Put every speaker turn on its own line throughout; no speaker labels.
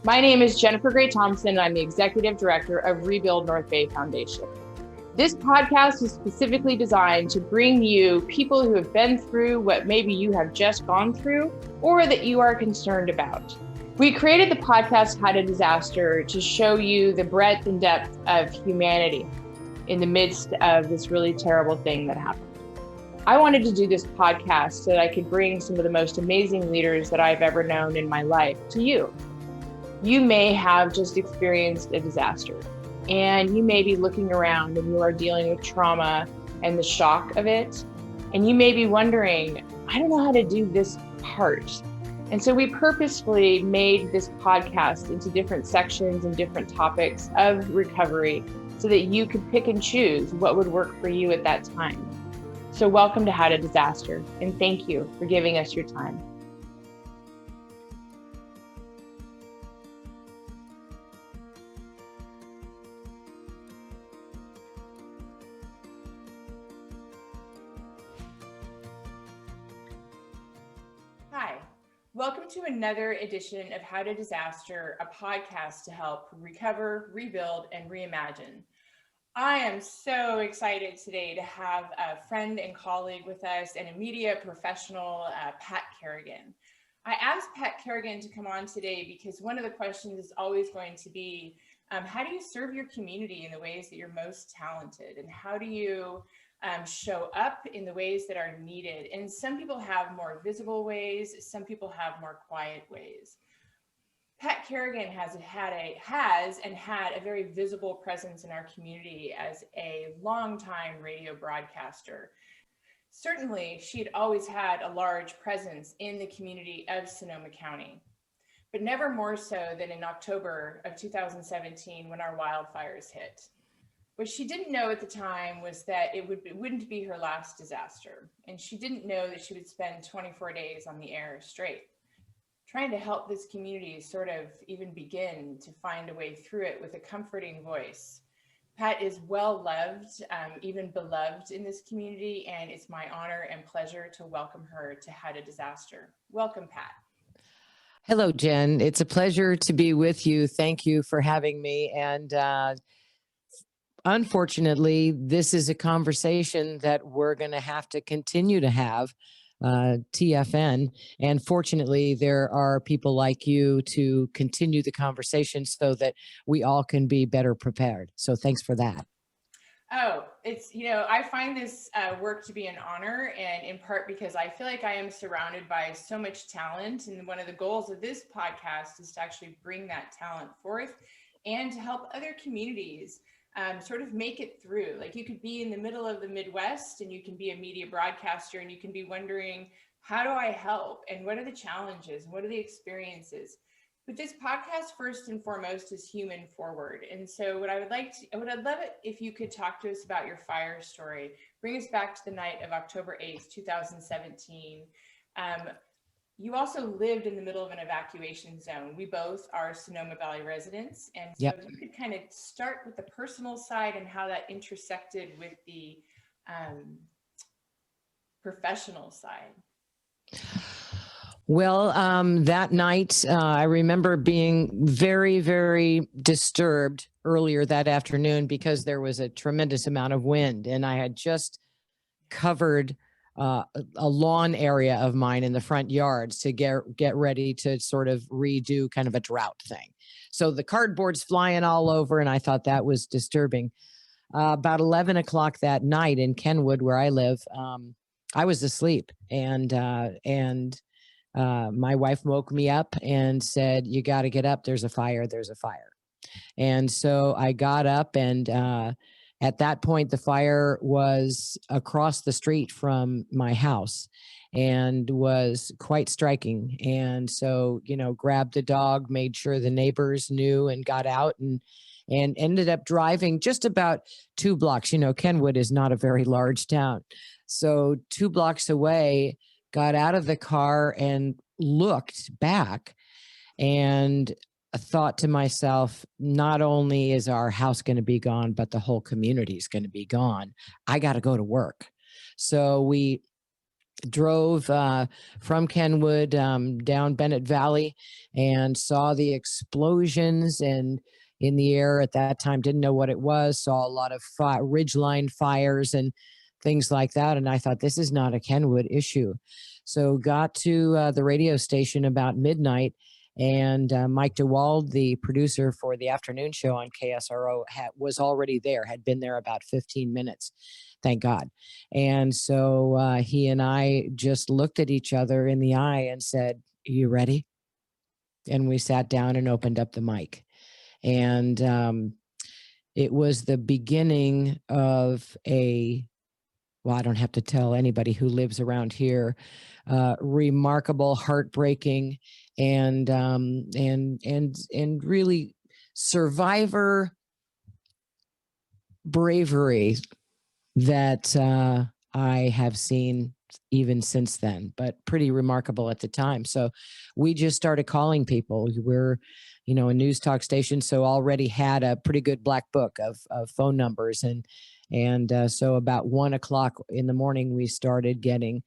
My name is Jennifer Gray Thompson, and I'm the Executive Director of Rebuild North Bay Foundation. This podcast is specifically designed to bring you people who have been through what maybe you have just gone through or that you are concerned about. We created the podcast How to Disaster to show you the breadth and depth of humanity in the midst of this really terrible thing that happened. I wanted to do this podcast so that I could bring some of the most amazing leaders that I've ever known in my life to you. You may have just experienced a disaster, and you may be looking around and you are dealing with trauma and the shock of it. And you may be wondering, I don't know how to do this part. And so we purposefully made this podcast into different sections and different topics of recovery so that you could pick and choose what would work for you at that time. So welcome to How to Disaster, and thank you for giving us your time. Hi, welcome to another edition of How to Disaster, a podcast to help recover, rebuild, and reimagine. I am so excited today to have a friend and colleague with us and a media professional, Pat Kerrigan. I asked Pat Kerrigan to come on today because one of the questions is always going to be, how do you serve your community in the ways that you're most talented? And how do you show up in the ways that are needed? And some people have more visible ways, some people have more quiet ways. Pat Kerrigan has had a very visible presence in our community as a longtime radio broadcaster. Certainly, she had always had a large presence in the community of Sonoma County, but never more so than in October of 2017 when our wildfires hit. What she didn't know at the time was that it wouldn't be her last disaster, and she didn't know that she would spend 24 days on the air straight, trying to help this community sort of even begin to find a way through it with a comforting voice. Pat is well loved, even beloved in this community, and it's my honor and pleasure to welcome her to How to Disaster. Welcome, Pat.
Hello, Jen. It's a pleasure to be with you. Thank you for having me. And unfortunately, this is a conversation that we're going to have to continue to have. TFN. And fortunately, there are people like you to continue the conversation so that we all can be better prepared. So thanks for that.
Oh, I find this work to be an honor, and in part because I feel like I am surrounded by so much talent. And one of the goals of this podcast is to actually bring that talent forth and to help other communities sort of make it through. Like, you could be in the middle of the Midwest and you can be a media broadcaster and you can be wondering, how do I help? And what are the challenges? What are the experiences? But this podcast, first and foremost, is human forward. And so I'd love it if you could talk to us about your fire story. Bring us back to the night of October 8th, 2017. You also lived in the middle of an evacuation zone. We both are Sonoma Valley residents. And so If you could kind of start with the personal side and how that intersected with the professional side.
Well, that night, I remember being very, very disturbed earlier that afternoon because there was a tremendous amount of wind, and I had just covered a lawn area of mine in the front yards to get ready to sort of redo kind of a drought thing. So the cardboard's flying all over, and I thought that was disturbing. About 11 o'clock that night in Kenwood, where I live, I was asleep, and my wife woke me up and said, "You got to get up. There's a fire. There's a fire." And so I got up, and at that point, the fire was across the street from my house and was quite striking. And so, grabbed the dog, made sure the neighbors knew, and got out and ended up driving just about 2 blocks. Kenwood is not a very large town. So 2 blocks away, got out of the car and looked back and thought to myself, not only is our house going to be gone, but the whole community is going to be gone. I got to go to work. So we drove from Kenwood down Bennett Valley and saw the explosions and in the air at that time, didn't know what it was, saw a lot of ridgeline fires and things like that. And I thought, this is not a Kenwood issue. So got to the radio station about midnight, and Mike DeWald, the producer for the afternoon show on KSRO, was already there, had been there about 15 minutes. Thank God. And so he and I just looked at each other in the eye and said, "Are you ready?" And we sat down and opened up the mic. And it was the beginning of well, I don't have to tell anybody who lives around here, remarkable, heartbreaking, and really survivor bravery that I have seen even since then, but pretty remarkable at the time. So we just started calling people. We're, a news talk station, so already had a pretty good black book of phone numbers. And so about 1 o'clock in the morning, we started getting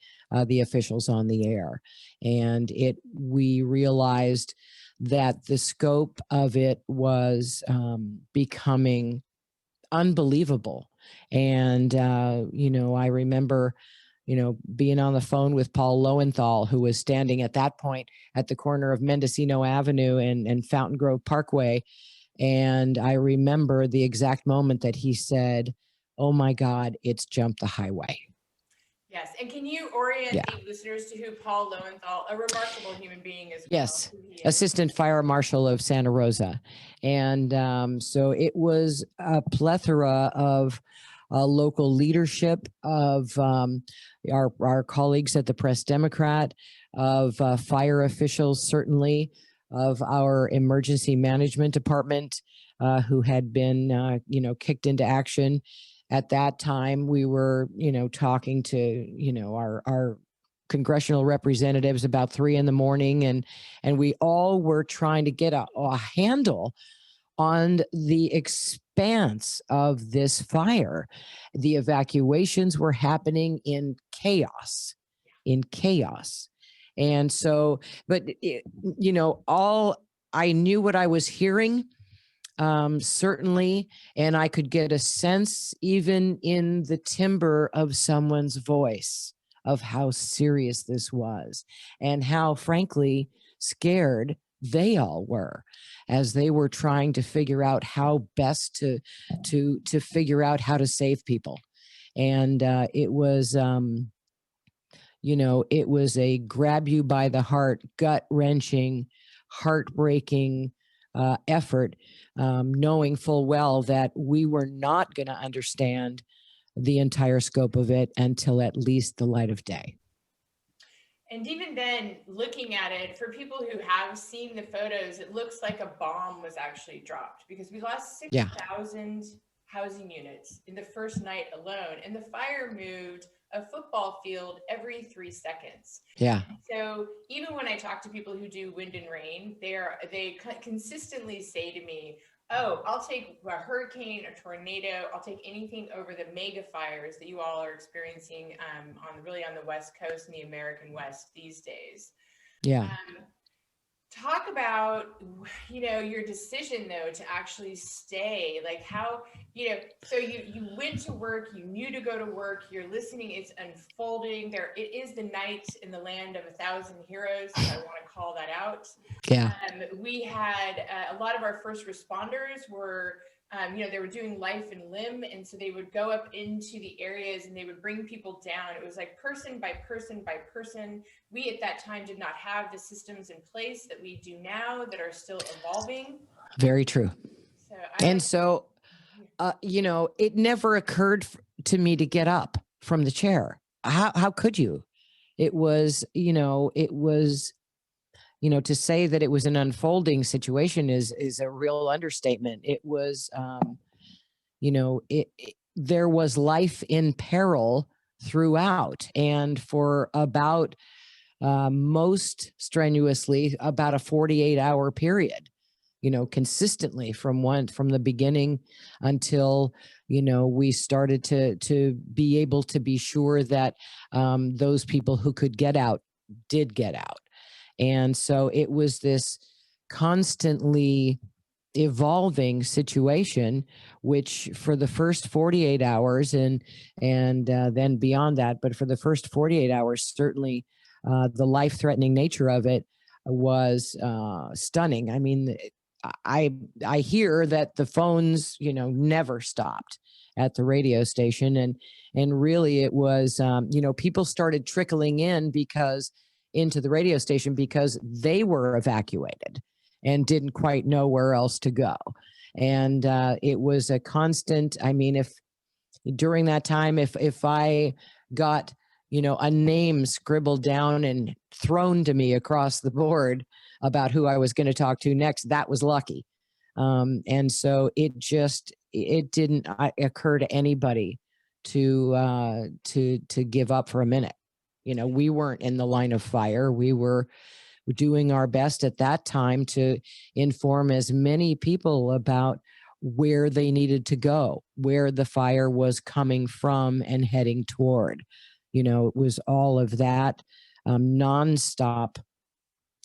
the officials on the air. And we realized that the scope of it was becoming unbelievable. And, I remember, being on the phone with Paul Lowenthal, who was standing at that point at the corner of Mendocino Avenue and Fountain Grove Parkway. And I remember the exact moment that he said, "Oh my God, it's jumped the highway."
Yes. And can you orient the listeners to who Paul Lowenthal, a remarkable human being as well?
Yes. Assistant Fire Marshal of Santa Rosa. And so it was a plethora of local leadership, of our colleagues at the Press Democrat, of fire officials, certainly, of our emergency management department, who had been, kicked into action. At that time, we were, talking to, our congressional representatives about 3 a.m. and we all were trying to get a handle on the expanse of this fire. The evacuations were happening in chaos. And so, but, all I knew what I was hearing, certainly, and I could get a sense even in the timbre of someone's voice of how serious this was and how, frankly, scared they all were as they were trying to figure out how best to figure out how to save people. And it was it was a grab you by the heart, gut-wrenching, heartbreaking effort, knowing full well that we were not going to understand the entire scope of it until at least the light of day.
And even then, looking at it, for people who have seen the photos, it looks like a bomb was actually dropped, because we lost 6,000 housing units in the first night alone, and the fire moved a football field every 3 seconds.
Yeah.
So even when I talk to people who do wind and rain, they consistently say to me, "Oh, I'll take a hurricane, a tornado. I'll take anything over the mega fires that you all are experiencing on the West Coast and the American West these days."
Yeah.
Talk about, your decision though to actually stay, like how, so you went to work, you knew to go to work, you're listening, it's unfolding there. It is the night in the land of 1,000 heroes. So I want to call that out.
Yeah.
We had a lot of our first responders were, they were doing life and limb. And so they would go up into the areas and they would bring people down. It was like person by person by person. We at that time did not have the systems in place that we do now that are still evolving.
Very true. So it never occurred to me to get up from the chair. How could you? It was, to say that it was an unfolding situation is a real understatement. It was, there was life in peril throughout, and for about most strenuously about a 48-hour period. consistently from the beginning until, we started to be able to be sure that those people who could get out did get out. And so it was this constantly evolving situation, which for the first 48 hours and then beyond that, but for the first 48 hours, certainly the life-threatening nature of it was stunning. I mean, I hear that the phones, never stopped at the radio station, and really it was, people started trickling into the radio station because they were evacuated and didn't quite know where else to go. And it was a constant. I mean, if during that time, if I got, a name scribbled down and thrown to me across the board about who I was going to talk to next, that was lucky. And so it didn't occur to anybody to give up for a minute. We weren't in the line of fire. We were doing our best at that time to inform as many people about where they needed to go, where the fire was coming from and heading toward. It was all of that nonstop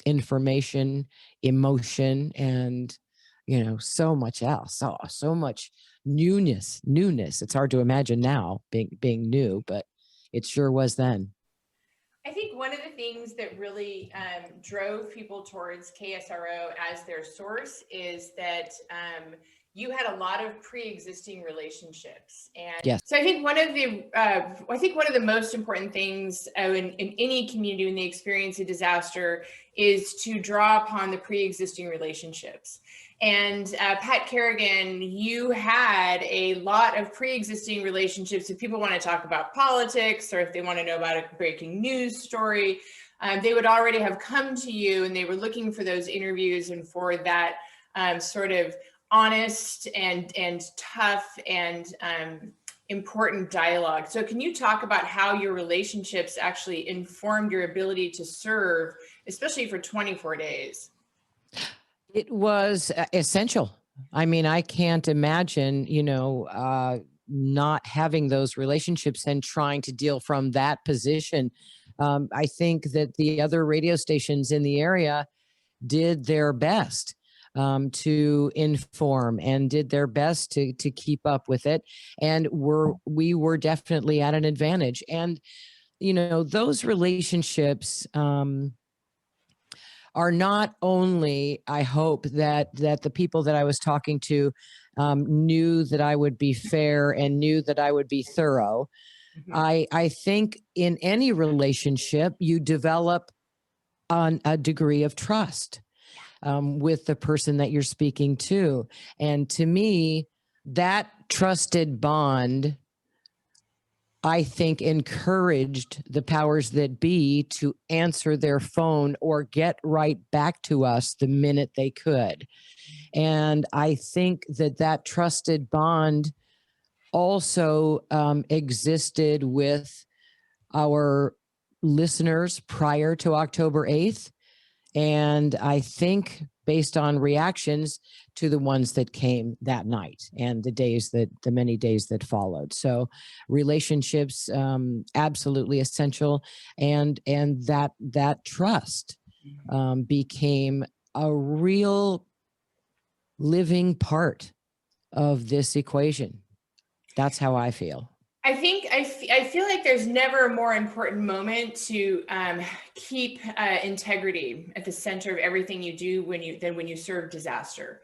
information, emotion, and, so much else. So much newness. It's hard to imagine now being new, but it sure was then.
I think one of the things that really drove people towards KSRO as their source is that you had a lot of pre-existing relationships, and
yes.
So I think one of the most important things in any community when they experience a disaster is to draw upon the pre-existing relationships. And Pat Kerrigan, you had a lot of pre-existing relationships. If people want to talk about politics or if they want to know about a breaking news story, they would already have come to you, and they were looking for those interviews and for that sort of honest and tough and important dialogue. So can you talk about how your relationships actually informed your ability to serve, especially for 24 days?
It was essential. I mean, I can't imagine, not having those relationships and trying to deal from that position. I think that the other radio stations in the area did their best to inform and did their best to keep up with it. And we were definitely at an advantage. And, those relationships are not only, I hope, that the people that I was talking to knew that I would be fair and knew that I would be thorough. Mm-hmm. I think in any relationship, you develop on a degree of trust with the person that you're speaking to. And to me, that trusted bond, I think, encouraged the powers that be to answer their phone or get right back to us the minute they could. And I think that trusted bond also existed with our listeners prior to October 8th. And I think based on reactions to the ones that came that night and the many days that followed. So relationships, absolutely essential. And that trust became a real living part of this equation. That's how I feel.
I think I feel like there's never a more important moment to keep integrity at the center of everything you do than when you serve disaster,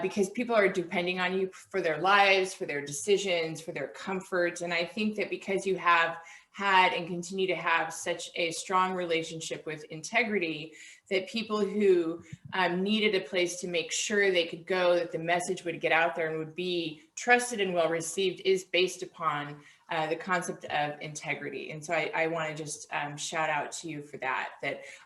because people are depending on you for their lives, for their decisions, for their comfort. And I think that because you have had and continue to have such a strong relationship with integrity, that people who needed a place to make sure they could go, that the message would get out there and would be trusted and well received, is based upon the concept of integrity. And so I want to just shout out to you for that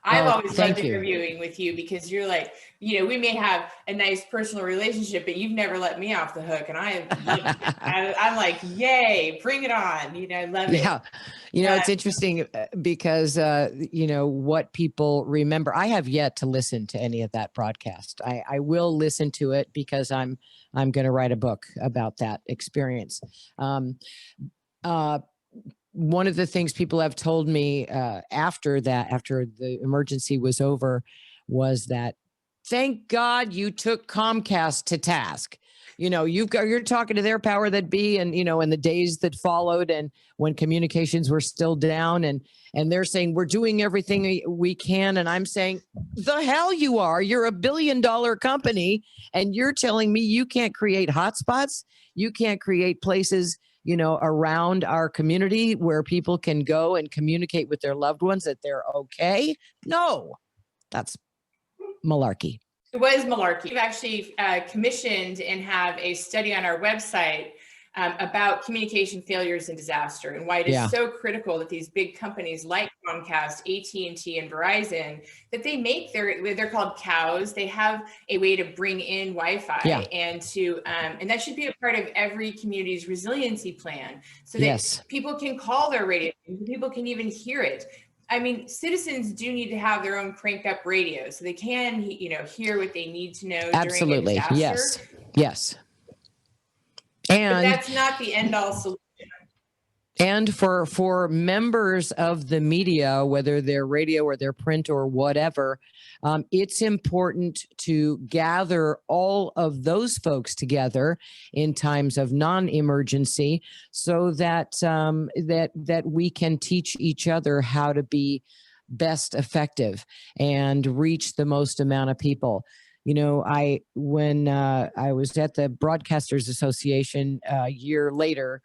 I've always loved interviewing with you, because you're like, we may have a nice personal relationship, but you've never let me off the hook. And I'm like, yay, bring it on. I love it.
It's interesting because, what people remember. I have yet to listen to any of that broadcast. I will listen to it because I'm going to write a book about that experience. One of the things people have told me after the emergency was over, was that, thank God you took Comcast to task. You're talking to their power that be, and in the days that followed, and when communications were still down, and they're saying we're doing everything we can, and I'm saying, the hell you are. You're $1 billion company, and you're telling me you can't create hotspots, you can't create places around our community where people can go and communicate with their loved ones that they're okay. No, that's malarkey.
It was malarkey. We've actually commissioned and have a study on our website about communication failures and disaster, and why it is so critical that these big companies like Comcast, AT&T, and Verizon, that they make they're called cows. They have a way to bring in Wi-Fi, and and that should be a part of every community's resiliency plan, so that people can call their radio, people can even hear it. I mean, citizens do need to have their own cranked up radio so they can, hear what they need to know during a disaster.
Yes.
But that's not the end all solution.
And for members of the media, whether they're radio or they're print or whatever, it's important to gather all of those folks together in times of non-emergency, so that that we can teach each other how to be best effective and reach the most amount of people. When I was at the Broadcasters Association a year later,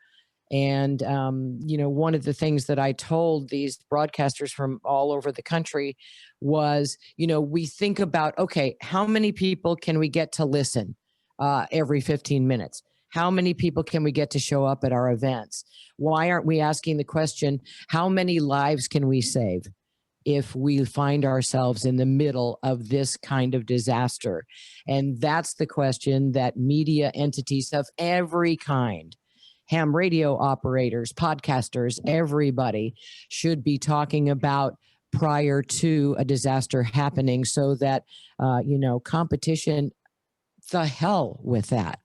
and, one of the things that I told these broadcasters from all over the country was, we think about, okay, how many people can we get to listen every 15 minutes? How many people can we get to show up at our events? Why aren't we asking the question, how many lives can we save if we find ourselves in the middle of this kind of disaster? And that's the question that media entities of every kind, ham radio operators, podcasters, everybody should be talking about prior to a disaster happening, so that, competition, the hell with that.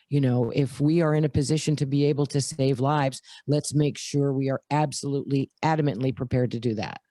If we are in a position to be able to save lives, let's make sure we are absolutely adamantly prepared to do that.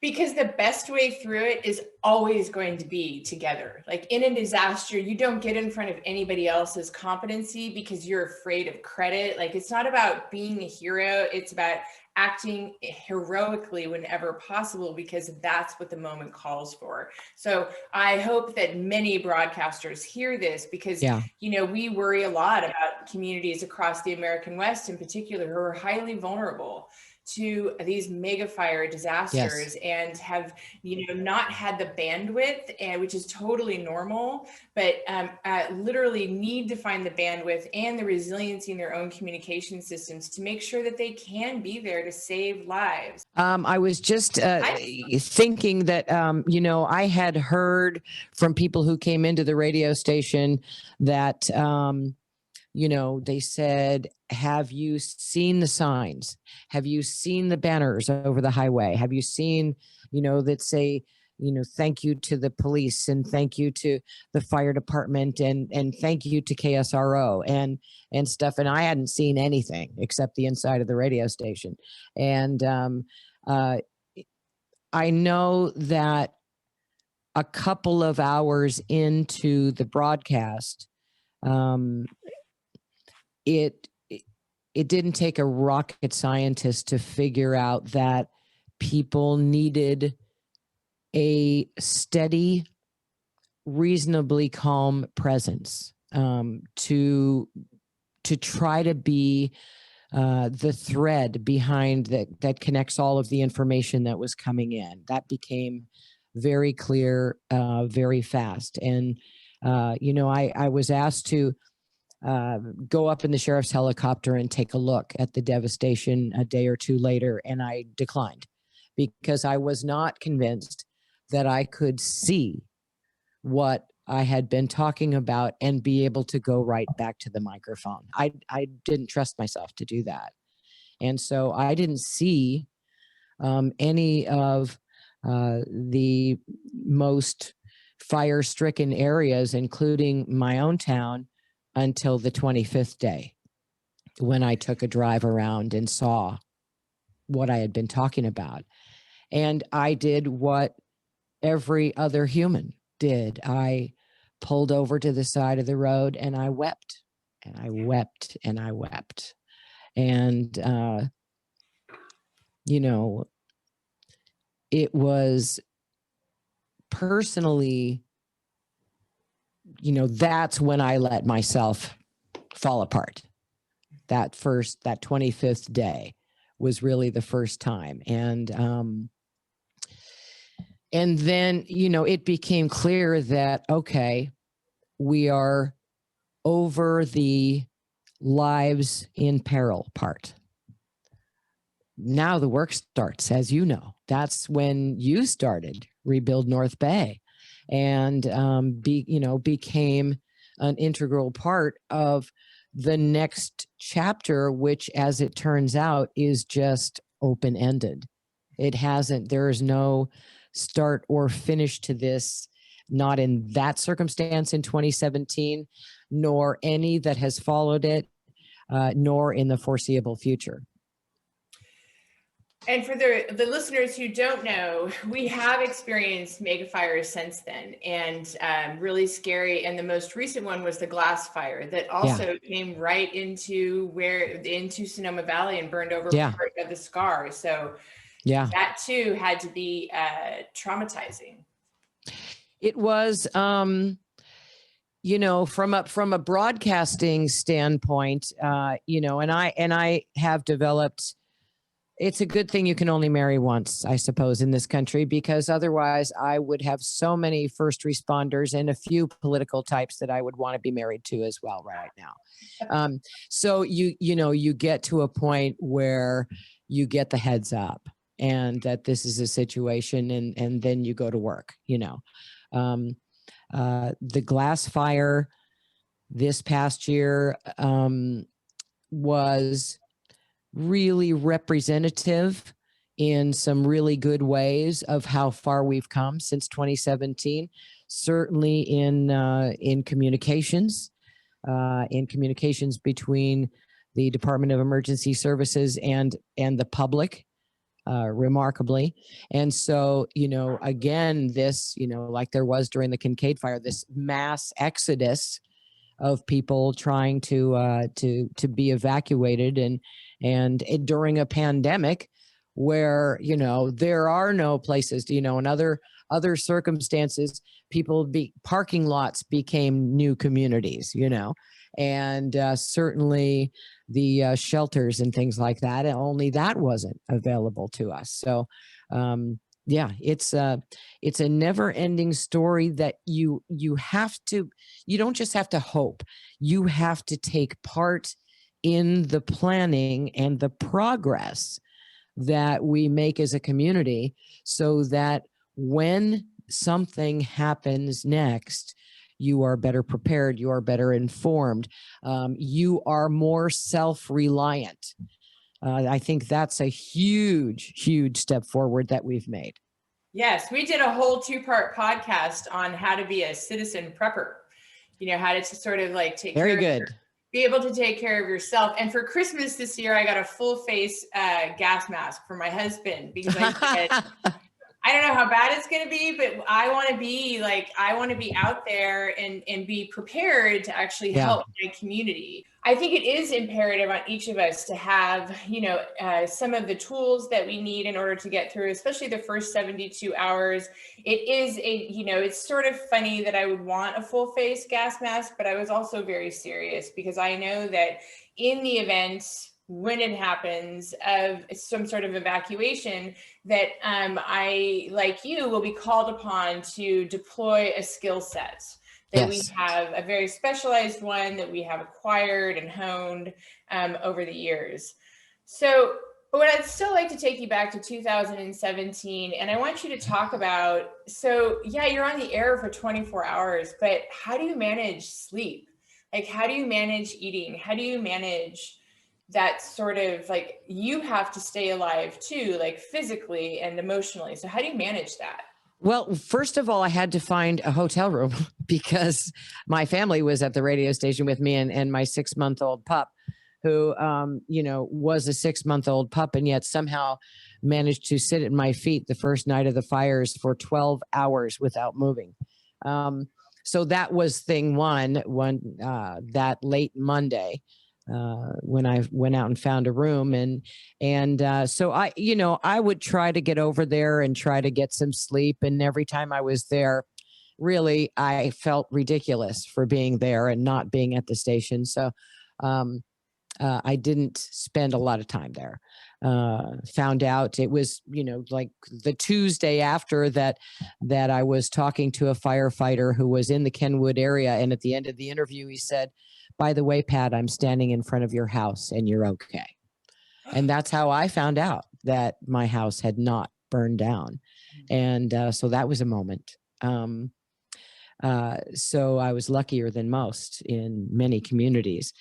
Because the best way through it is always going to be together. Like in a disaster, you don't get in front of anybody else's competency because you're afraid of credit. Like, it's not about being a hero. It's about acting heroically whenever possible, because that's what the moment calls for. So I hope that many broadcasters hear this, because, we worry a lot about communities across the American West in particular who are highly vulnerable to these mega fire disasters, and have not had the bandwidth, and which is totally normal, but literally need to find the bandwidth and the resiliency in their own communication systems to make sure that they can be there to save lives.
I was just thinking that I had heard from people who came into the radio station that they said, have you seen the signs? Have you seen the banners over the highway? Have you seen, that say, thank you to the police, and thank you to the fire department, and thank you to KSRO and stuff. And I hadn't seen anything except the inside of the radio station. And I know that a couple of hours into the broadcast, it didn't take a rocket scientist to figure out that people needed a steady, reasonably calm presence to try to be the thread behind that connects all of the information that was coming in. That became very clear very fast. And I was asked to go up in the sheriff's helicopter and take a look at the devastation a day or two later, and I declined because I was not convinced that I could see what I had been talking about and be able to go right back to the microphone. I didn't trust myself to do that. And so I didn't see any of the most fire-stricken areas, including my own town, until the 25th day, when I took a drive around and saw what I had been talking about. And I did what every other human did. I pulled over to the side of the road and I wept and I wept and I wept. And, you know, it was personally, you know, that's when I let myself fall apart. That 25th day was really the first time. And then, you know, it became clear that, okay, we are over the lives in peril part. Now the work starts, as you know. That's when you started Rebuild North Bay, and became an integral part of the next chapter, which, as it turns out, is just open-ended. There is no start or finish to this, not in that circumstance in 2017, nor any that has followed it, nor in the foreseeable future.
And for the listeners who don't know, we have experienced mega fires since then, and really scary. And the most recent one was the glass fire that also came right into Sonoma Valley and burned over part of the scar. So that too had to be traumatizing.
It was, you know, from a broadcasting standpoint, you know, and I have developed. It's a good thing you can only marry once, I suppose, in this country, because otherwise I would have so many first responders and a few political types that I would want to be married to as well right now. So you get to a point where you get the heads up and that this is a situation, and then you go to work, you know. The glass fire this past year was really representative in some really good ways of how far we've come since 2017. Certainly in communications between the Department of Emergency Services and the public, remarkably. And so, you know, again, this, you know, like there was during the Kincaid fire, this mass exodus of people trying to be evacuated, and during a pandemic where, you know, there are no places, you know, in other circumstances, parking lots became new communities, you know, and certainly the shelters and things like that, and only that wasn't available to us. So it's a never-ending story that you don't just have to hope, you have to take part in the planning and the progress that we make as a community, so that when something happens next, you are better prepared, you are better informed, you are more self-reliant. I think that's a huge step forward that we've made.
Yes, we did a whole 2-part podcast on how to be a citizen prepper. You know, how to sort of like be able to take care of yourself. And for Christmas this year, I got a full face gas mask for my husband, because I said, I don't know how bad it's going to be, but I want to be out there and be prepared to actually help my community. I think it is imperative on each of us to have, you know, some of the tools that we need in order to get through, especially the first 72 hours. It is it's sort of funny that I would want a full face gas mask, but I was also very serious, because I know that in the event, when it happens, of some sort of evacuation, that I, like you, will be called upon to deploy a skill set. That we have a very specialized one that we have acquired and honed over the years. So, but I'd still like to take you back to 2017, and I want you to talk about, so yeah, you're on the air for 24 hours, but how do you manage sleep? Like, how do you manage eating? How do you manage that sort of like, you have to stay alive too, like physically and emotionally. So how do you manage that?
Well, first of all, I had to find a hotel room because my family was at the radio station with me, and my 6-month-old pup, who, was a 6-month-old pup, and yet somehow managed to sit at my feet the first night of the fires for 12 hours without moving. So that was thing one, that late Monday, when I went out and found a room, and so I would try to get over there and try to get some sleep. And every time I was there, really, I felt ridiculous for being there and not being at the station. So um, I didn't spend a lot of time there. Found out it was, like the Tuesday after that I was talking to a firefighter who was in the Kenwood area. And at the end of the interview, he said, "By the way, Pat, I'm standing in front of your house and you're okay." And that's how I found out that my house had not burned down. And so that was a moment. So I was luckier than most in many communities.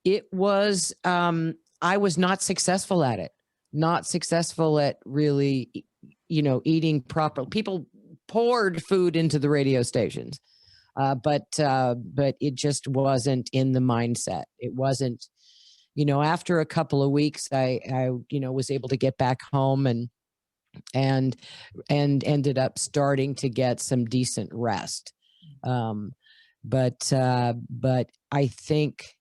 It was, I was not successful at it, not successful at really, eating properly. People poured food into the radio stations, but it just wasn't in the mindset. It wasn't, after a couple of weeks, I was able to get back home and ended up starting to get some decent rest. But I think,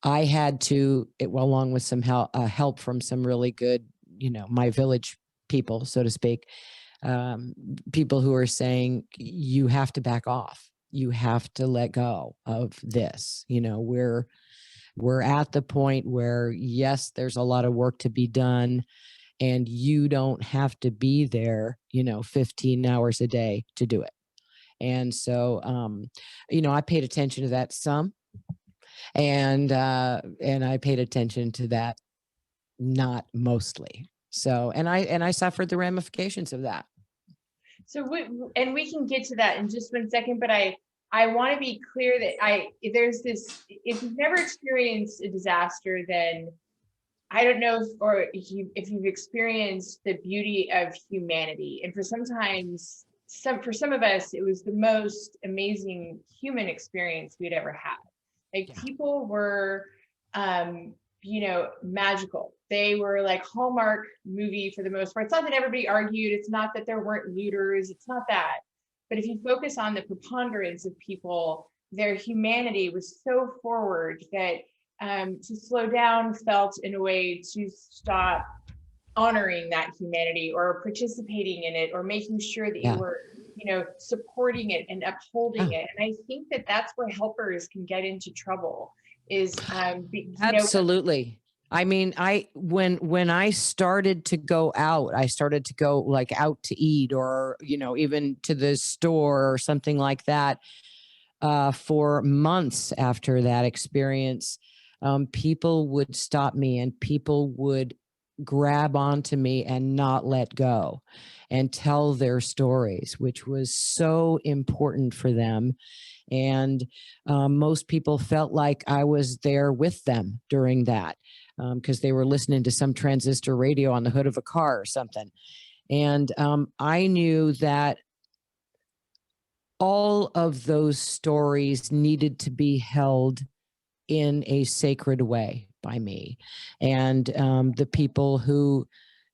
I had to, along with some help from some really good, my village people, so to speak, people who are saying, you have to back off. You have to let go of this. We're at the point where, yes, there's a lot of work to be done, and you don't have to be there, 15 hours a day to do it. And so, I paid attention to that some, and I paid attention to that not mostly. So, and I suffered the ramifications of that.
So we can get to that in just 1 second, but I want to be clear that there's this, if you've never experienced a disaster, then I don't know if you've experienced the beauty of humanity. And for some of us, it was the most amazing human experience we'd ever had. Like, yeah. People were, magical. They were like Hallmark movie for the most part. It's not that everybody argued. It's not that there weren't looters. It's not that. But if you focus on the preponderance of people, their humanity was so forward that to slow down felt in a way to stop honoring that humanity or participating in it or making sure that you were, supporting it and upholding it. And I think that that's where helpers can get into trouble is
absolutely. I mean, when I started to go out, I started to go like out to eat or, even to the store or something like that. For months after that experience, people would stop me and people would grab onto me and not let go and tell their stories, which was so important for them. And most people felt like I was there with them during that because they were listening to some transistor radio on the hood of a car or something. And I knew that all of those stories needed to be held in a sacred way by me. And the people who,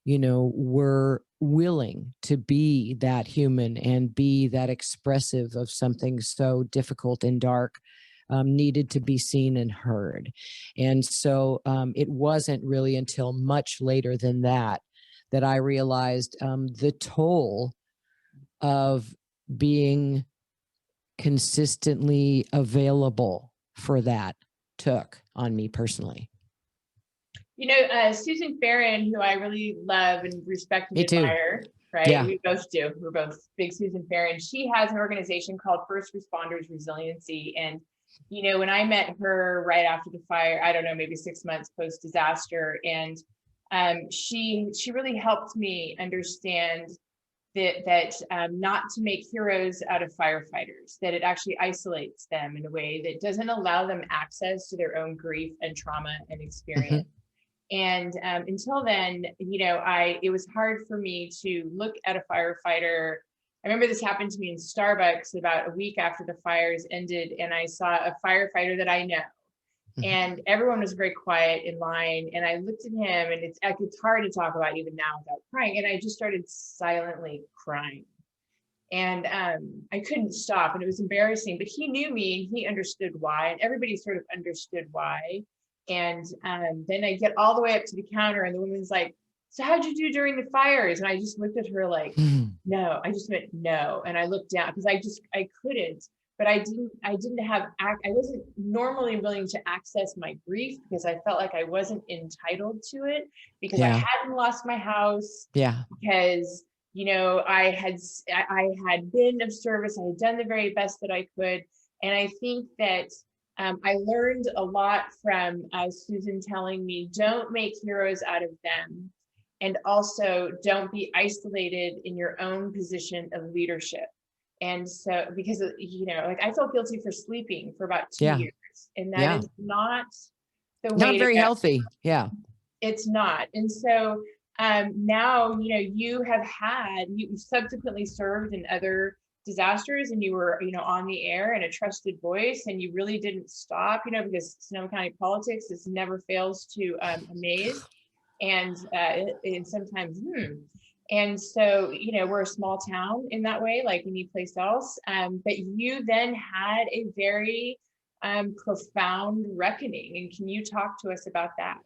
were willing to be that human and be that expressive of something so difficult and dark needed to be seen and heard. And so it wasn't really until much later than that I realized the toll of being consistently available for that took on me personally.
Susan Farron, who I really love and respect and
me
admire,
too.
Right?
Yeah.
We both do. We're both big Susan Farron. She has an organization called First Responders Resiliency. And, when I met her right after the fire, I don't know, maybe 6 months post disaster. And she really helped me understand not to make heroes out of firefighters, that it actually isolates them in a way that doesn't allow them access to their own grief and trauma and experience. And until then, it was hard for me to look at a firefighter. I remember this happened to me in Starbucks about a week after the fires ended, and I saw a firefighter that I know. And everyone was very quiet in line. And I looked at him, and it's hard to talk about even now without crying. And I just started silently crying. And I couldn't stop, and it was embarrassing, but he knew me and he understood why. And everybody sort of understood why. And then I get all the way up to the counter, and the woman's like, "So how'd you do during the fires?" And I just looked at her like, no, I just went, no. And I looked down because I couldn't. But I wasn't normally willing to access my grief because I felt like I wasn't entitled to it because I hadn't lost my house. Because, I had been of service. I had done the very best that I could. And I think that I learned a lot from Susan telling me, don't make heroes out of them. And also don't be isolated in your own position of leadership. And so, because, I felt guilty for sleeping for about 2 years, and that is not the way.
Not very healthy. Yeah.
It's not. And so now, you subsequently served in other disasters, and you were, on the air and a trusted voice, and you really didn't stop, because Sonoma County politics never fails to amaze. And sometimes, And so, we're a small town in that way, like any place else. But you then had a very profound reckoning. And can you talk to us about that?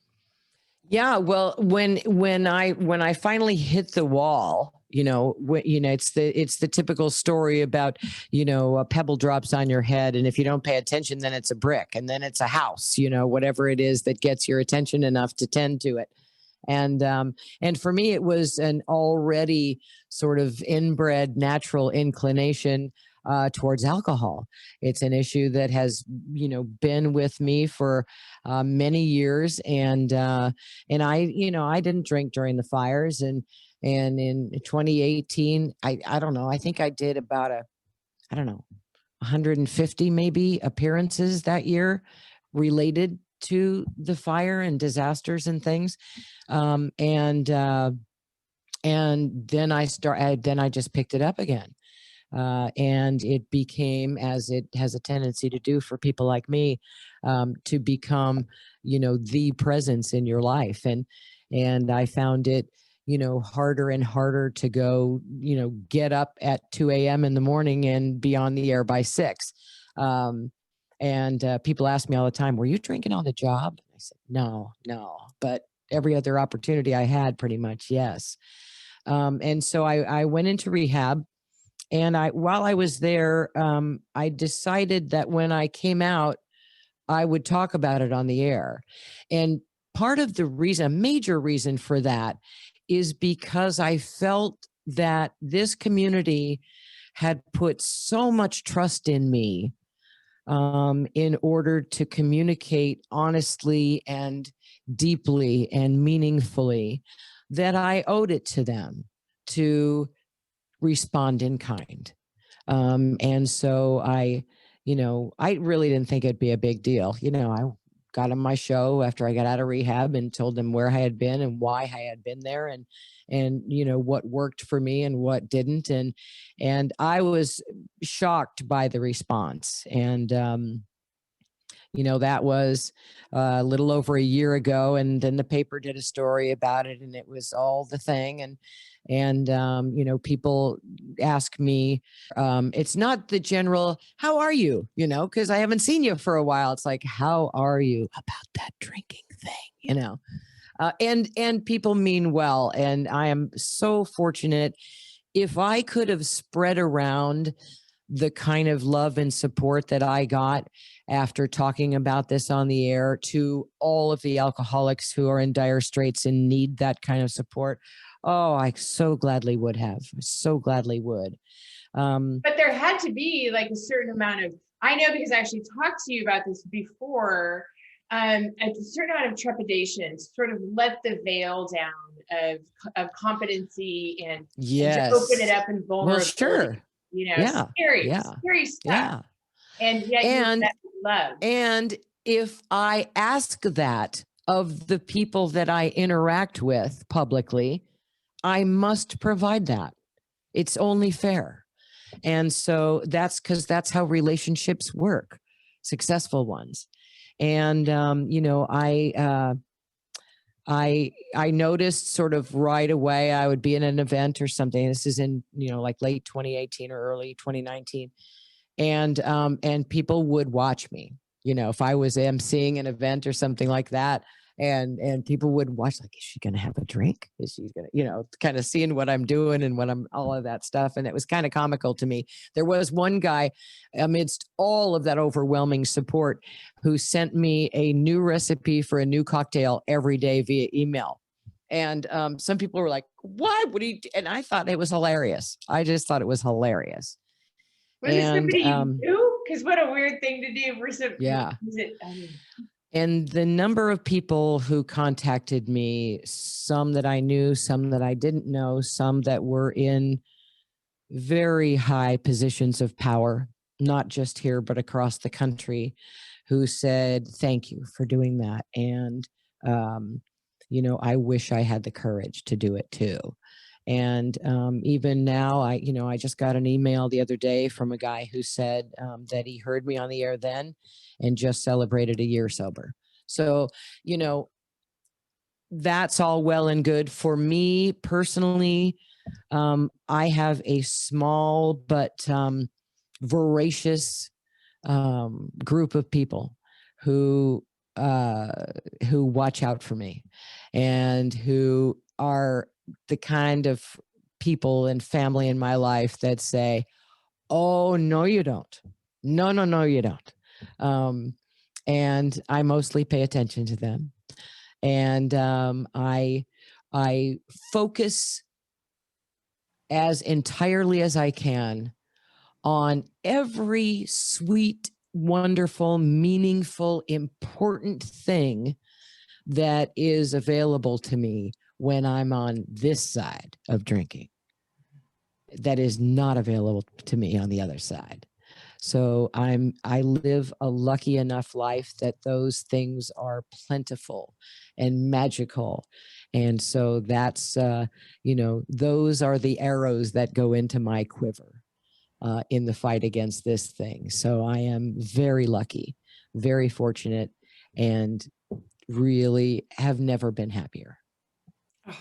Yeah, well, when I finally hit the wall, it's the typical story about, a pebble drops on your head, and if you don't pay attention, then it's a brick, and then it's a house, whatever it is that gets your attention enough to tend to it. And for me, it was an already sort of inbred natural inclination towards alcohol. It's an issue that has, been with me for many years. And I didn't drink during the fires. And in 2018, I don't know, I think I did about 150 maybe appearances that year related to the fire and disasters and things. And then I just picked it up again. And it became, as it has a tendency to do for people like me, to become, the presence in your life. And I found it, harder and harder to go, get up at 2 a.m. in the morning and be on the air by 6. And people ask me all the time, "Were you drinking on the job?" I said, no. But every other opportunity I had, pretty much, yes. And so I went into rehab. And while I was there, I decided that when I came out, I would talk about it on the air. And part of the reason, a major reason for that, is because I felt that this community had put so much trust in me in order to communicate honestly and deeply and meaningfully, that I owed it to them to respond in kind. And so I really didn't think it'd be a big deal. I got on my show after I got out of rehab and told them where I had been and why I had been there, and what worked for me and what didn't. And I was shocked by the response. And, that was a little over a year ago. And then the paper did a story about it, and it was all the thing. And people ask me, it's not the general, "How are you?" Because I haven't seen you for a while. It's like, "How are you about that drinking thing?" And people mean well. And I am so fortunate. If I could have spread around the kind of love and support that I got after talking about this on the air to all of the alcoholics who are in dire straits and need that kind of support, I so gladly would have. So gladly would.
But there had to be like a certain amount of, I know because I actually talked to you about this before, a certain amount of trepidation to sort of let the veil down of competency and to open it
Yes.
up in
Well,
vulnerability,
sure. Yeah.
scary,
Yeah.
scary stuff.
Yeah.
And yet you
And,
met love.
and if I ask that of the people that I interact with publicly, I must provide that. It's only fair. And so because that's how relationships work, successful ones. And, I noticed sort of right away I would be in an event or something. This is in, like late 2018 or early 2019. And people would watch me, if I was emceeing an event or something like that. And people would watch, like, is she going to have a drink? Is she going to, kind of seeing what I'm doing and all of that stuff. And it was kind of comical to me. There was one guy amidst all of that overwhelming support who sent me a new recipe for a new cocktail every day via email. And some people were like, why would he? And I thought it was hilarious. I just thought it was hilarious.
Was it somebody you knew? Because what a weird thing to do for some.
Yeah. And the number of people who contacted me, some that I knew, some that I didn't know, some that were in very high positions of power, not just here, but across the country, who said, thank you for doing that. And, I wish I had the courage to do it too. And even now, I just got an email the other day from a guy who said that he heard me on the air then and just celebrated a year sober. So, that's all well and good. For me personally, I have a small but voracious group of people who watch out for me and who are the kind of people and family in my life that say, oh, no, you don't. No, you don't. And I mostly pay attention to them. And I focus as entirely as I can on every sweet, wonderful, meaningful, important thing that is available to me when I'm on this side of drinking, that is not available to me on the other side. So I live a lucky enough life that those things are plentiful and magical. And so that's, those are the arrows that go into my quiver in the fight against this thing. So I am very lucky, very fortunate, and really have never been happier.
Oh,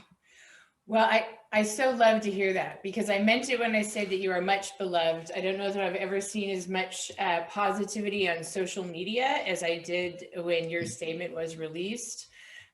well, I so love to hear that, because I meant it when I said that you are much beloved. I don't know that I've ever seen as much positivity on social media as I did when your statement was released.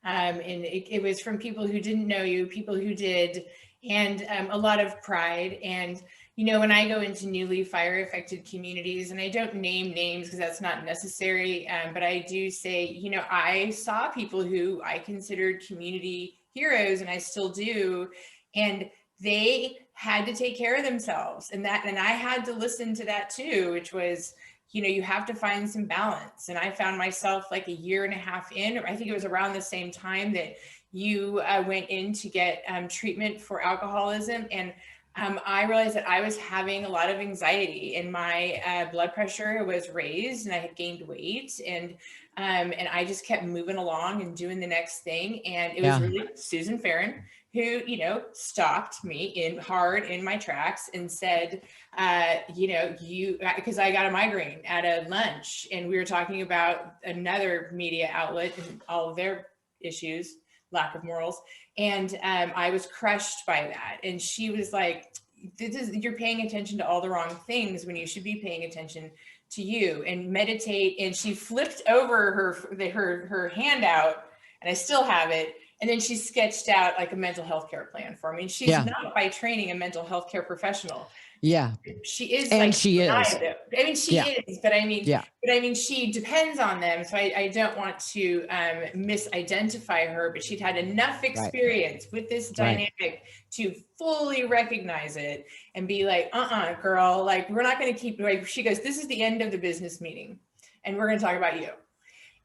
And it was from people who didn't know you, people who did, and a lot of pride. And when I go into newly fire affected communities, and I don't name names because that's not necessary, but I do say, I saw people who I considered community heroes, and I still do, and they had to take care of themselves, and I had to listen to that too, which was, you have to find some balance. And I found myself like a year and a half in, or I think it was around the same time that you went in to get treatment for alcoholism. And I realized that I was having a lot of anxiety, and my blood pressure was raised, and I had gained weight, and I just kept moving along and doing the next thing. And it was really Susan Farron who, stopped me hard in my tracks and said, because I got a migraine at a lunch, and we were talking about another media outlet and all of their issues, lack of morals. And I was crushed by that. And she was like, you're paying attention to all the wrong things when you should be paying attention to you, and meditate. And she flipped over her handout, and I still have it. And then she sketched out like a mental health care plan for me. And she's not by training a mental health care professional.
Yeah.
She is.
And
like,
she is.
I mean, she is, but I mean, she depends on them. So I don't want to misidentify her, but she'd had enough experience with this dynamic to fully recognize it and be like, girl, like, we're not going to keep, like, she goes, this is the end of the business meeting, and we're going to talk about you.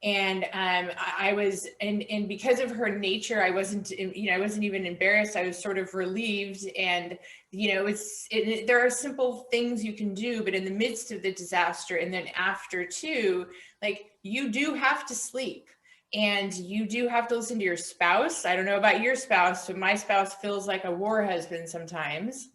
And I was, and because of her nature, I wasn't even embarrassed. I was sort of relieved. And, there are simple things you can do, but in the midst of the disaster and then after too, like, you do have to sleep. And you do have to listen to your spouse. I don't know about your spouse, but my spouse feels like a war husband sometimes.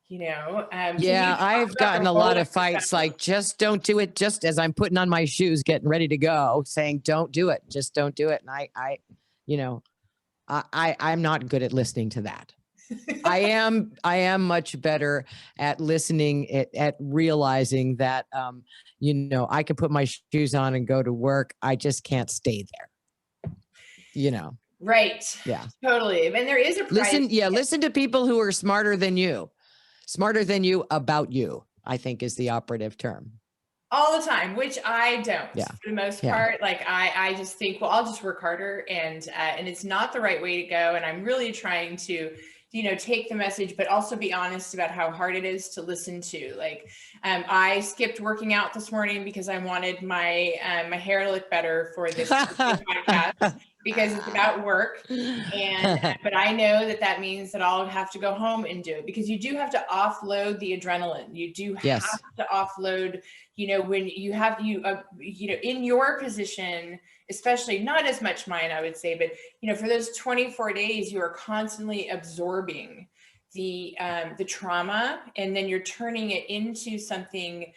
Can you
Yeah,
talk
I've
about
gotten
the
a
role
lot
of
of fights like, just don't do it. Just as I'm putting on my shoes, getting ready to go, saying, don't do it. Just don't do it. And I'm not good at listening to that. I am much better at listening, at realizing that, I can put my shoes on and go to work. I just can't stay there.
Right.
Yeah.
Totally. And there is a price.
Listen to people who are smarter than you about you, I think is the operative term.
All the time, which I don't.
Yeah.
For the most part. Like I just think, well, I'll just work harder, and it's not the right way to go. And I'm really trying to, take the message, but also be honest about how hard it is to listen to. Like, I skipped working out this morning because I wanted my my hair to look better for this podcast, because it's about work. And but I know that means that I'll have to go home and do it, because you do have to offload the adrenaline. You do have to offload, when you have in your position, especially, not as much mine, I would say, but for those 24 days, you are constantly absorbing the trauma, and then you're turning it into something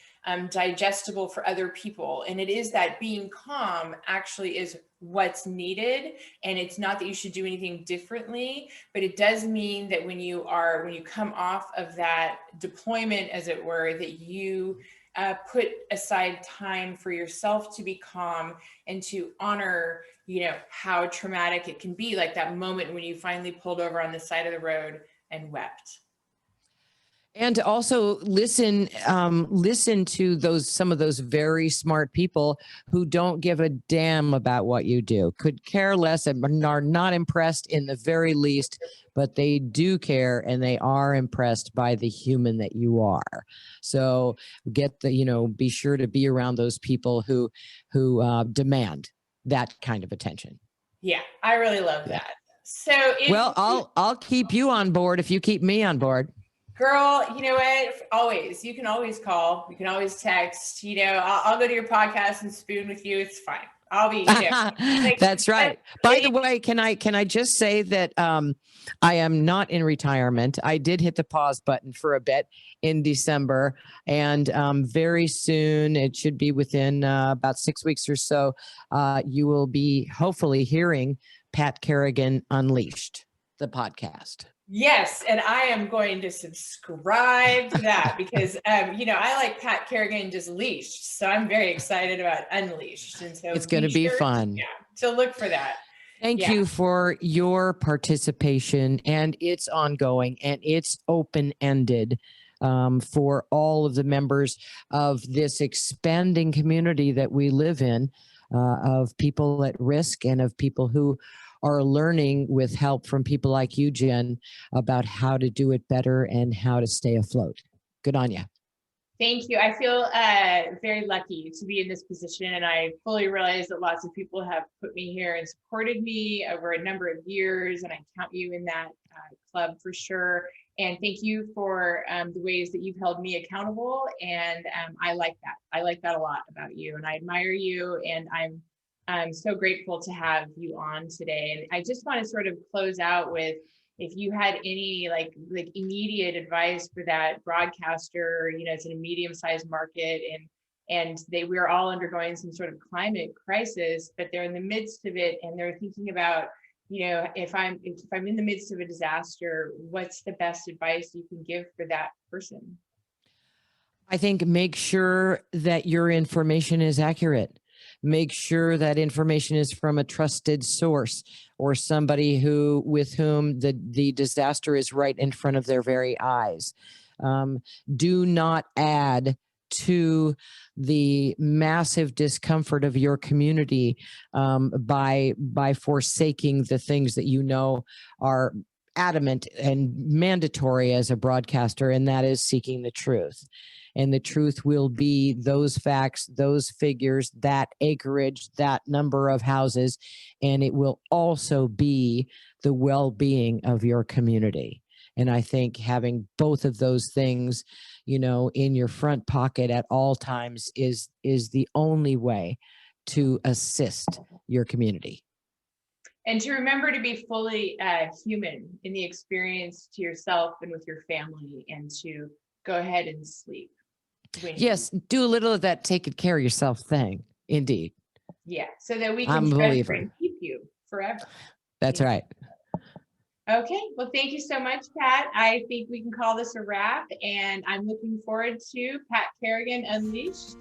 digestible for other people. And it is that being calm actually is what's needed. And it's not that you should do anything differently, but it does mean that when you come off of that deployment, as it were, that you put aside time for yourself to be calm and to honor, how traumatic it can be, like that moment when you finally pulled over on the side of the road and wept.
And also listen to some of those very smart people who don't give a damn about what you do, could care less, and are not impressed in the very least, but they do care, and they are impressed by the human that you are. So be sure to be around those people who demand that kind of attention.
Yeah, I really love that. So
I'll keep you on board if you keep me on board.
Girl, you know what? Always. You can always call. You can always text. I'll go to your podcast and spoon with you. It's fine. I'll be.
That's right. By the way, can I just say that I am not in retirement. I did hit the pause button for a bit in December, and very soon, it should be within about 6 weeks or so, you will be hopefully hearing Pat Kerrigan Unleashed, the podcast.
Yes, and I am going to subscribe to that because, I like Pat Kerrigan just leashed, so I'm very excited about Unleashed, and so
it's going to be fun.
Yeah, so look for that.
Thank you for your participation, and it's ongoing and it's open-ended for all of the members of this expanding community that we live in, of people at risk and of people who are learning with help from people like you, Jen, about how to do it better and how to stay afloat. Good on you.
Thank you. I feel very lucky to be in this position, and I fully realize that lots of people have put me here and supported me over a number of years, and I count you in that club for sure. And thank you for the ways that you've held me accountable, and I like that. I like that a lot about you, and I admire you, and I'm so grateful to have you on today. And I just want to sort of close out with, if you had any like immediate advice for that broadcaster, it's in a medium-sized market, and we're all undergoing some sort of climate crisis, but they're in the midst of it, and they're thinking about, if I'm in the midst of a disaster, what's the best advice you can give for that person?
I think make sure that your information is accurate. Make sure that information is from a trusted source, or somebody with whom the disaster is right in front of their very eyes. Do not add to the massive discomfort of your community by forsaking the things that are adamant and mandatory as a broadcaster, and that is seeking the truth. And the truth will be those facts, those figures, that acreage, that number of houses, and it will also be the well-being of your community. And I think having both of those things, in your front pocket at all times is the only way to assist your community.
And to remember to be fully human in the experience to yourself and with your family, and to go ahead and sleep.
Yes, do a little of that taking care of yourself thing. Indeed.
Yeah, so that we can treasure and keep you forever.
That's right.
Okay, well, thank you so much, Pat. I think we can call this a wrap, and I'm looking forward to Pat Kerrigan Unleashed.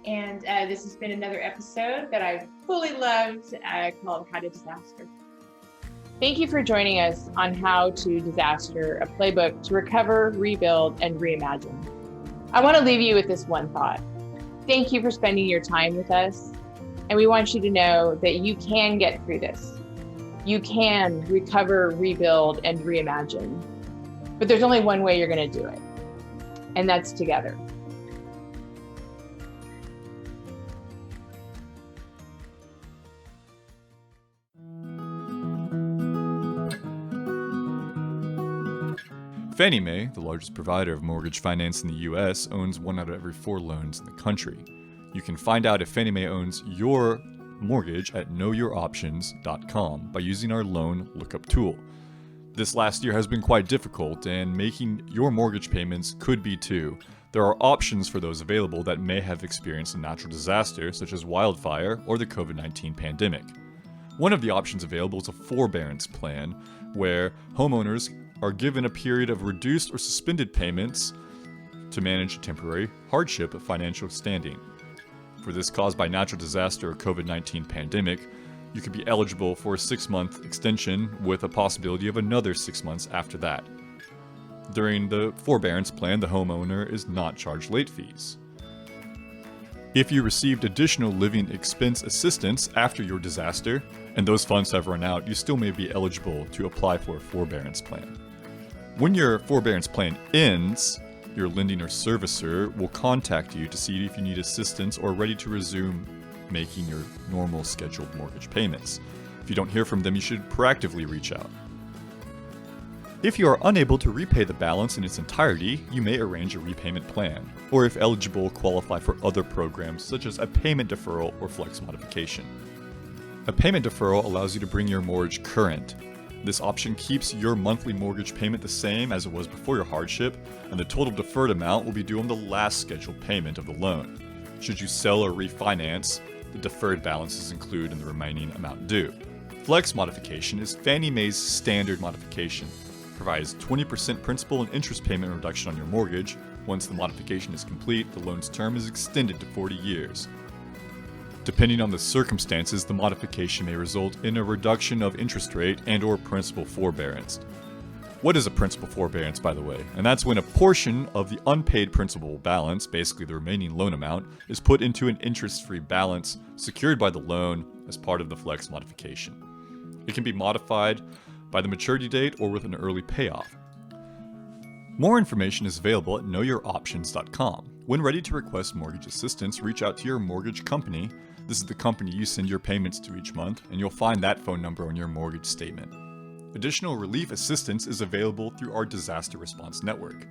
And this has been another episode that I've fully loved called How to Disaster. Thank you for joining us on How to Disaster, a playbook to recover, rebuild, and reimagine. I want to leave you with this one thought. Thank you for spending your time with us. And we want you to know that you can get through this. You can recover, rebuild, and reimagine. But there's only one way you're going to do it, and that's together.
Fannie Mae, the largest provider of mortgage finance in the U.S., owns 1 out of every 4 loans in the country. You can find out if Fannie Mae owns your mortgage at knowyouroptions.com by using our loan lookup tool. This last year has been quite difficult, and making your mortgage payments could be too. There are options for those available that may have experienced a natural disaster such as wildfire or the COVID-19 pandemic. One of the options available is a forbearance plan, where homeowners are given a period of reduced or suspended payments to manage a temporary hardship of financial standing. For this caused by natural disaster or COVID-19 pandemic, you could be eligible for a 6-month extension with a possibility of another 6 months after that. During the forbearance plan, the homeowner is not charged late fees. If you received additional living expense assistance after your disaster, and those funds have run out, you still may be eligible to apply for a forbearance plan. When your forbearance plan ends, your lending or servicer will contact you to see if you need assistance or are ready to resume making your normal scheduled mortgage payments. If you don't hear from them, you should proactively reach out. If you are unable to repay the balance in its entirety, you may arrange a repayment plan, or if eligible, qualify for other programs such as a payment deferral or flex modification. A payment deferral allows you to bring your mortgage current. This option keeps your monthly mortgage payment the same as it was before your hardship, and the total deferred amount will be due on the last scheduled payment of the loan. Should you sell or refinance, the deferred balance is included in the remaining amount due. Flex modification is Fannie Mae's standard modification. Provides 20% principal and interest payment reduction on your mortgage. Once the modification is complete, the loan's term is extended to 40 years. Depending on the circumstances, the modification may result in a reduction of interest rate and/or principal forbearance. What is a principal forbearance, by the way? And that's when a portion of the unpaid principal balance, basically the remaining loan amount, is put into an interest-free balance secured by the loan as part of the flex modification. It can be modified by the maturity date or with an early payoff. More information is available at knowyouroptions.com. When ready to request mortgage assistance, reach out to your mortgage company. This is the company you send your payments to each month, and you'll find that phone number on your mortgage statement. Additional relief assistance is available through our Disaster Response Network.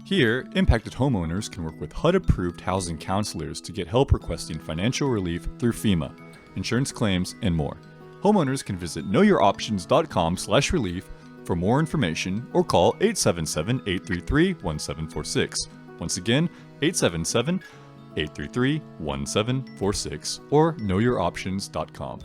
Here, impacted homeowners can work with HUD-approved housing counselors to get help requesting financial relief through FEMA, insurance claims, and more. Homeowners can visit knowyouroptions.com/relief for more information or call 877-833-1746. Once again, 877-833-1746 or knowyouroptions.com.